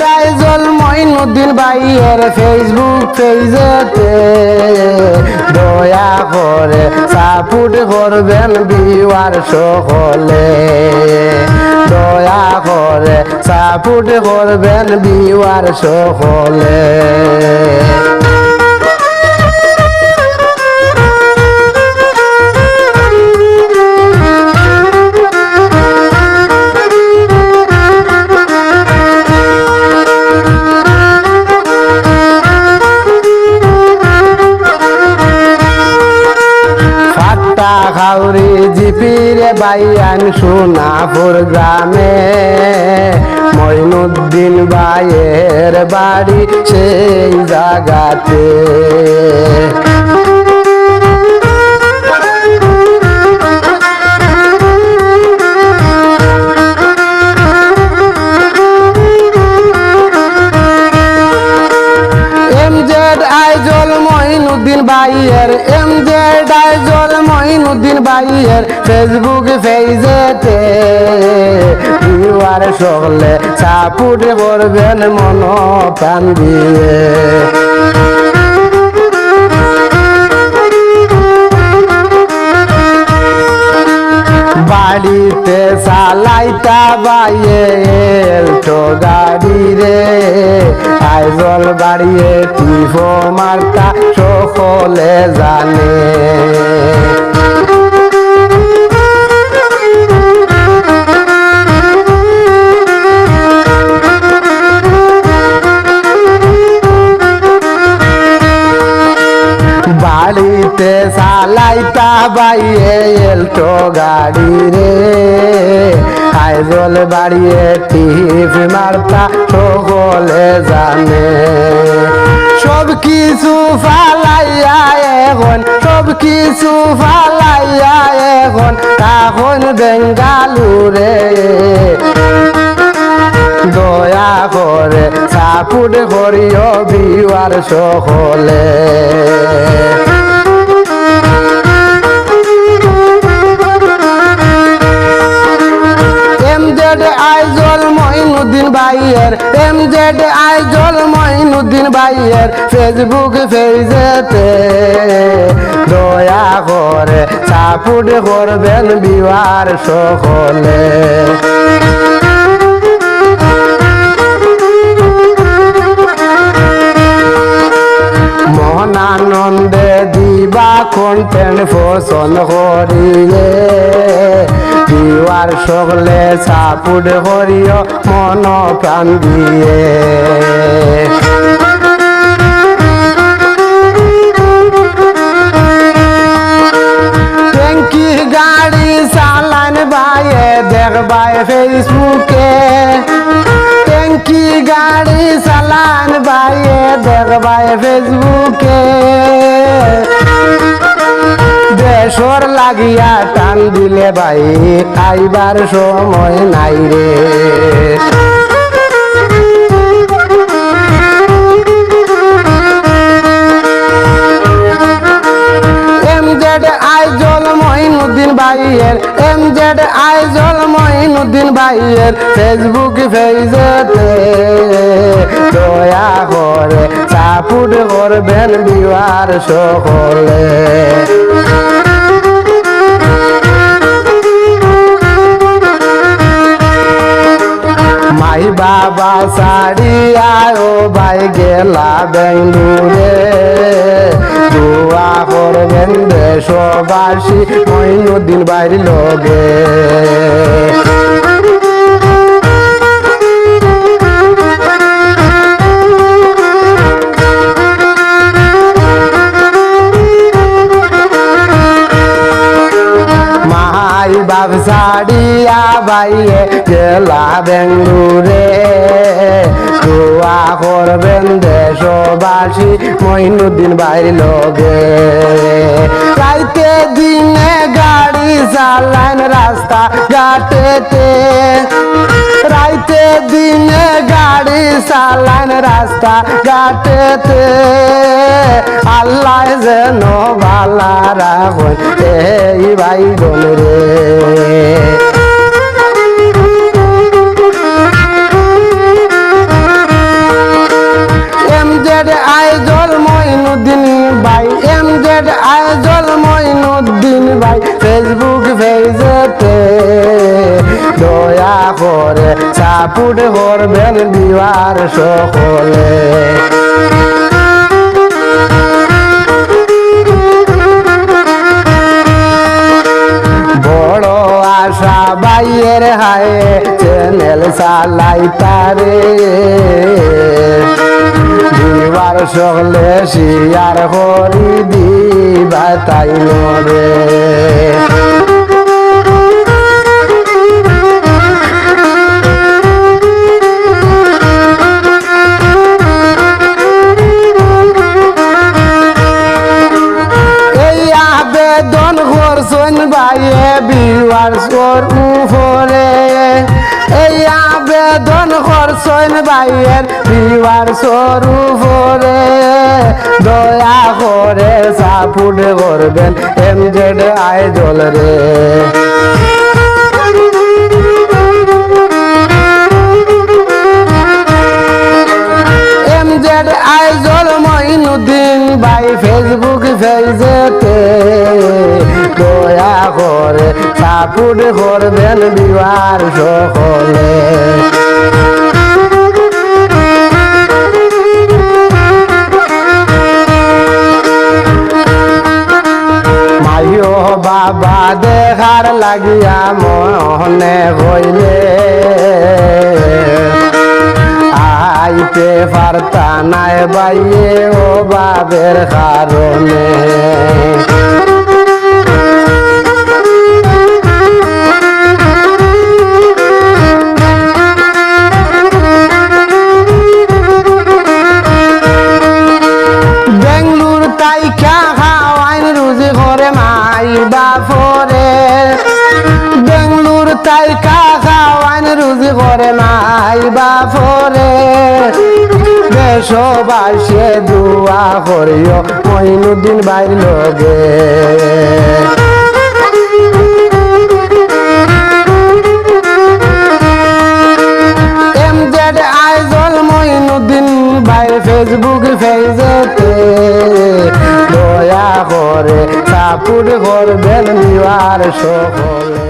ডাইজল মঈনুদ্দিন ভাইয়ের ফেসবুক পেজেতে দয়া করে সাপোর্ট করবেন ভিউয়ার সকলে, দয়া করে সাপোর্ট করবেন ভিউয়ার সকলে। খাউরি জিপিরে বাইয়ান সোনাপুর গ্রামে মঈনুদ্দিন ভাইয়ের বাড়ি সেই জায়গাতে। আইজল মঈনুদ্দিন ভাইয়ের এমজেড আইজল মঈনুদ্দিন ভাইয়ের ফেসবুক পেজেতে ভিউয়ার সকলে সাপোর্ট করবেন মন প্রাণ দিয়ে। বাড়িতে চালাইতা বাইয়ে এলটো গাড়ি রে, আইজল বাড়িয়ে টিফো মার্কা সকলে জানে। বাড়িতে চালাইতা বাইয়ে এলটো গাড়ি রে, আইজল বাড়িয়ে টিপ মারতা সকলে জানে। সব কিছু ফালাইয়া এখন, সব কিছু ফালাইয়া এখন তখন বেঙ্গালুরে, দয়া করে সাপোর্ট করিও ভিউয়ার সকলে। এমজেড আইজল মঈনুদ্দিন ভাইয়ের এমজেড আইজল মঈনুদ্দিন ভাইয়ের ফেসবুক পেজেতে দয়া করে সাপোর্ট করবেন ভিউয়ার সকলে। মহানন্দে দিবা কন্টেন্ট পছন্দ করিলে ভিউয়ার সকলে সাপোর্ট করিও মন প্রাণ দিয়ে। ট্যাঙ্কি গাড়ি চালান ভাইয়ে দেখবাই ফেসবুকে, ট্যাঙ্কি গাড়ি চালান ভাইয়ে দেখবাই ফেসবুকে। দেশর লাগিয়া টান দিলে ভাই আইবার সময় নাই রে। এমজেড আইজল মঈনুদ্দিন ভাইয়ের এমজেড আইজল মঈনুদ্দিন ভাইয়ের ফেসবুক পেজেতে দয়া করে সাপোর্ট করবেন ভিউয়ার সকলে। মাই বাবা সারিয়া ও ভাই গেলা বেঙ্গুরে, দোয়া করবেন দেশবাসী মঈনুদ্দিন ভাইয়ের লগে। মাই বাপ সারিয়া বাইয়ে গেলা বেঙ্গুরে, দোয়া করবেন দেশবাসী মঈনুদ্দিন ভাইয়ের লগে। রাইতে দিনে গাড়ি চালান রাস্তা ঘাটেতে, রাইতে দিনে গাড়ি চালান রাস্তা ঘাটেতে, আল্লাহ যেন ভালা রাখুন এই ভাই বোন রে। সাপুট করবেন বিবার সকলে বড় আশা বাইয়ের হায়ে চ্যানেল চালাই তারে বিবার সকলে শিয়ার করি দিবা তাই নরে আবেদন করছেন বাইয়ে বিওয়ার সোর উপরে এই আবেদন করছেন বাইয়ের বিওয়ার সোর উপরে দয়া করে সাপোর্ট করবেন এমজেড আইডল রে এমজেড আইডল মঈনুদ্দিন ভাই ফেসবুক পেজেতে দয়া করে সাপোর্ট করবেন বিবার সকলে মাইও বাবা দেখার লাগিয়া মনে হইলে আইতে পারতা নাই বাইয়ে ও বাবের কারণে বেঙ্গলুর তাই খাওয়াইন রুজি করে মাই বাপরে বেঙ্গলুর তাই খাওয়াইন রুজি করে মাই বাপরে দেশবাসী দুয়া করিও মঈনুদ্দিন ভাইর লগে এমজেড আইডল মঈনুদ্দিন ভাই ফেসবুক পেজেতে দয়া করে সাপোর্ট করবেন বিবার সকলে।